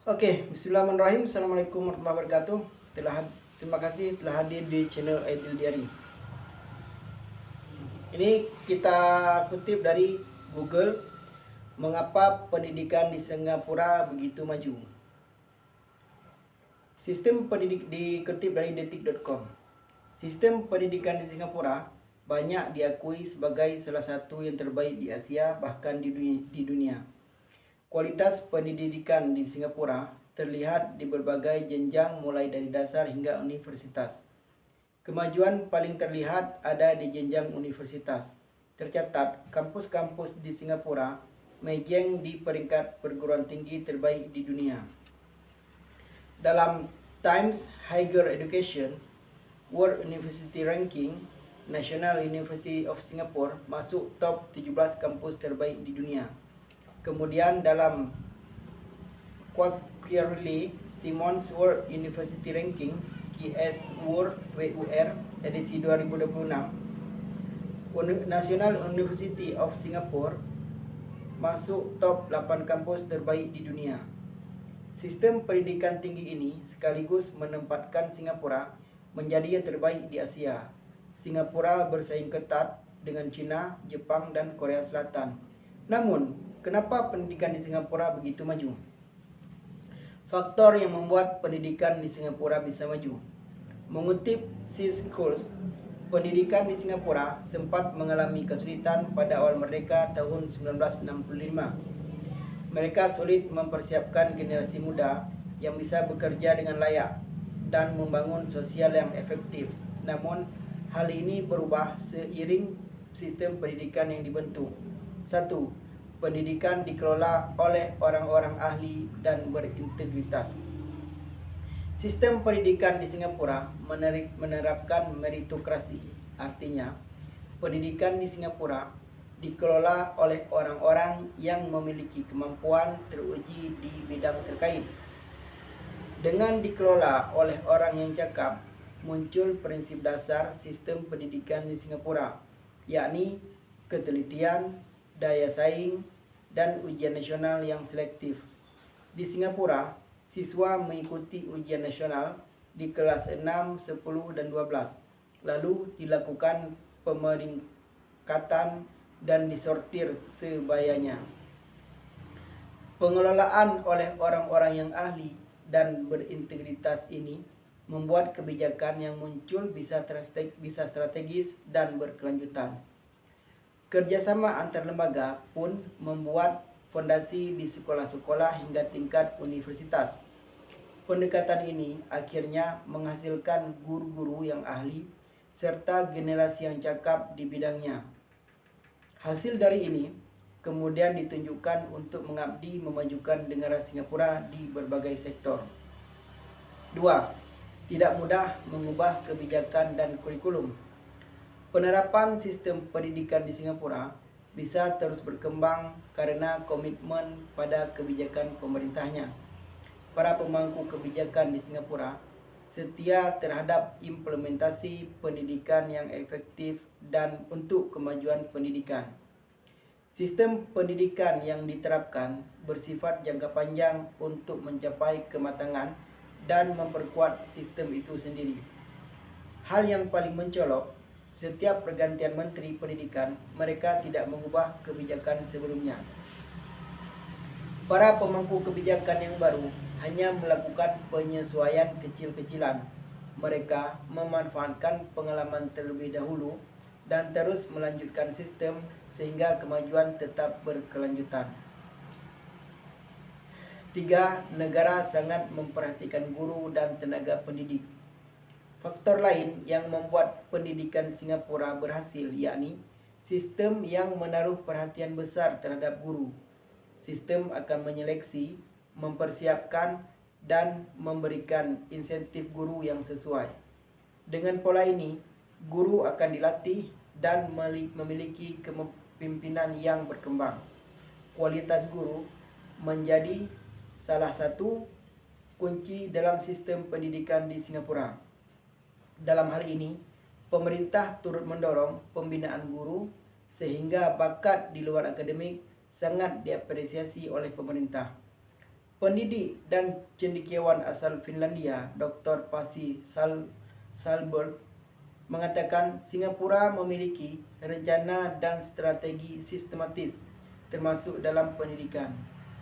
Oke, bismillahirrahmanirrahim. Assalamualaikum warahmatullahi wabarakatuh. Terima kasih telah hadir di channel Aidil Diary. Ini kita kutip dari Google, mengapa pendidikan di Singapura begitu maju. Sistem pendidik dikutip dari detik.com. Sistem pendidikan di Singapura banyak diakui sebagai salah satu yang terbaik di Asia, bahkan di dunia. Kualitas pendidikan di Singapura terlihat di berbagai jenjang mulai dari dasar hingga universitas. Kemajuan paling terlihat ada di jenjang universitas. Tercatat, kampus-kampus di Singapura mejeng di peringkat perguruan tinggi terbaik di dunia. Dalam Times Higher Education World University Ranking, National University of Singapore masuk top 17 kampus terbaik di dunia. Kemudian dalam Quarterly Simmons World University Rankings QS World WUR edisi 2026, National University of Singapore masuk top 8 kampus terbaik di dunia. Sistem pendidikan tinggi ini sekaligus menempatkan Singapura menjadi yang terbaik di Asia. Singapura bersaing ketat dengan China, Jepang, dan Korea Selatan. Namun, kenapa pendidikan di Singapura begitu maju? Faktor yang membuat pendidikan di Singapura bisa maju. Mengutip C-Schools, pendidikan di Singapura sempat mengalami kesulitan pada awal merdeka tahun 1965. Mereka sulit mempersiapkan generasi muda yang bisa bekerja dengan layak dan membangun sosial yang efektif. Namun, hal ini berubah seiring sistem pendidikan yang dibentuk. 1. Pendidikan dikelola oleh orang-orang ahli dan berintegritas. Sistem pendidikan di Singapura menerapkan meritokrasi. Artinya, pendidikan di Singapura dikelola oleh orang-orang yang memiliki kemampuan teruji di bidang terkait. Dengan dikelola oleh orang yang cakap, muncul prinsip dasar sistem pendidikan di Singapura, yakni ketelitian, daya saing, dan ujian nasional yang selektif. Di Singapura, siswa mengikuti ujian nasional di kelas 6, 10, dan 12. Lalu dilakukan pemeringkatan dan disortir sebayanya. Pengelolaan oleh orang-orang yang ahli dan berintegritas ini membuat kebijakan yang muncul bisa strategis dan berkelanjutan. Kerjasama antar lembaga pun membuat fondasi di sekolah-sekolah hingga tingkat universitas. Pendekatan ini akhirnya menghasilkan guru-guru yang ahli serta generasi yang cakap di bidangnya. Hasil dari ini kemudian ditunjukkan untuk mengabdi memajukan negara Singapura di berbagai sektor. 2. Tidak mudah mengubah kebijakan dan kurikulum. Penerapan sistem pendidikan di Singapura bisa terus berkembang karena komitmen pada kebijakan pemerintahnya. Para pemangku kebijakan di Singapura setia terhadap implementasi pendidikan yang efektif dan untuk kemajuan pendidikan. Sistem pendidikan yang diterapkan bersifat jangka panjang untuk mencapai kematangan dan memperkuat sistem itu sendiri. Hal yang paling mencolok, setiap pergantian menteri pendidikan, mereka tidak mengubah kebijakan sebelumnya. Para pemangku kebijakan yang baru hanya melakukan penyesuaian kecil-kecilan. Mereka memanfaatkan pengalaman terlebih dahulu dan terus melanjutkan sistem sehingga kemajuan tetap berkelanjutan. 3. Negara sangat memperhatikan guru dan tenaga pendidik. Faktor lain yang membuat pendidikan Singapura berhasil yakni sistem yang menaruh perhatian besar terhadap guru. Sistem akan menyeleksi, mempersiapkan, dan memberikan insentif guru yang sesuai. Dengan pola ini, guru akan dilatih dan memiliki kepemimpinan yang berkembang. Kualitas guru menjadi salah satu kunci dalam sistem pendidikan di Singapura. Dalam hal ini, pemerintah turut mendorong pembinaan guru sehingga bakat di luar akademik sangat diapresiasi oleh pemerintah. Pendidik dan cendekiawan asal Finlandia, Dr. Pasi Sahlberg, mengatakan Singapura memiliki rencana dan strategi sistematis termasuk dalam pendidikan.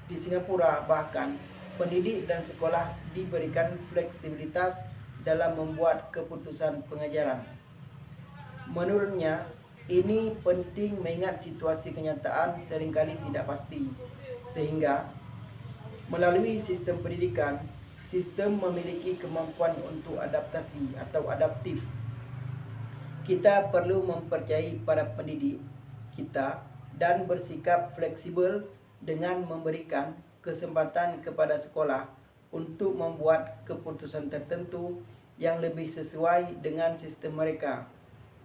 Di Singapura bahkan pendidik dan sekolah diberikan fleksibilitas dalam membuat keputusan pengajaran. Menurutnya, ini penting mengingat situasi kenyataan seringkali tidak pasti, sehingga melalui sistem pendidikan, sistem memiliki kemampuan untuk adaptasi atau adaptif. Kita perlu mempercayai para pendidik kita dan bersikap fleksibel dengan memberikan kesempatan kepada sekolah untuk membuat keputusan tertentu yang lebih sesuai dengan sistem mereka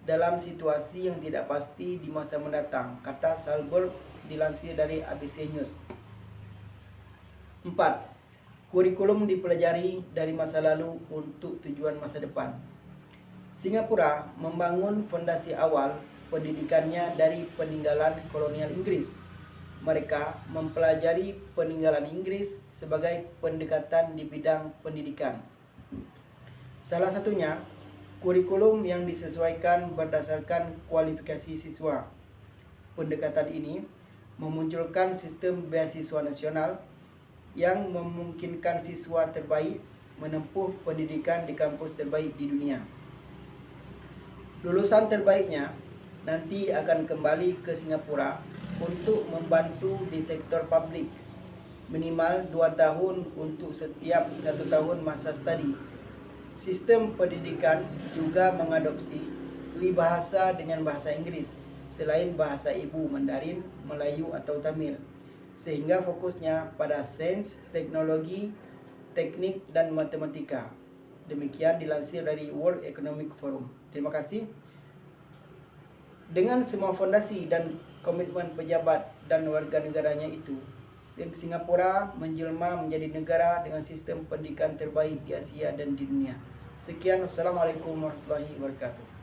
dalam situasi yang tidak pasti di masa mendatang, kata Sahlberg dilansir dari ABC News. 4. Kurikulum dipelajari dari masa lalu untuk tujuan masa depan. Singapura membangun fondasi awal pendidikannya dari peninggalan kolonial Inggris. Mereka mempelajari peninggalan Inggris sebagai pendekatan di bidang pendidikan. Salah satunya, kurikulum yang disesuaikan berdasarkan kualifikasi siswa. Pendekatan ini memunculkan sistem beasiswa nasional yang memungkinkan siswa terbaik menempuh pendidikan di kampus terbaik di dunia. Lulusan terbaiknya nanti akan kembali ke Singapura untuk membantu di sektor publik, minimal 2 tahun untuk setiap 1 tahun masa studi. Sistem pendidikan juga mengadopsi peribahasa dengan bahasa Inggris selain bahasa ibu Mandarin, Melayu atau Tamil, sehingga fokusnya pada sains, teknologi, teknik dan matematika. Demikian dilansir dari World Economic Forum. Terima kasih. Dengan semua fondasi dan komitmen pejabat dan warga negaranya itu, Singapura menjelma menjadi negara dengan sistem pendidikan terbaik di Asia dan di dunia. Sekian, wassalamualaikum warahmatullahi wabarakatuh.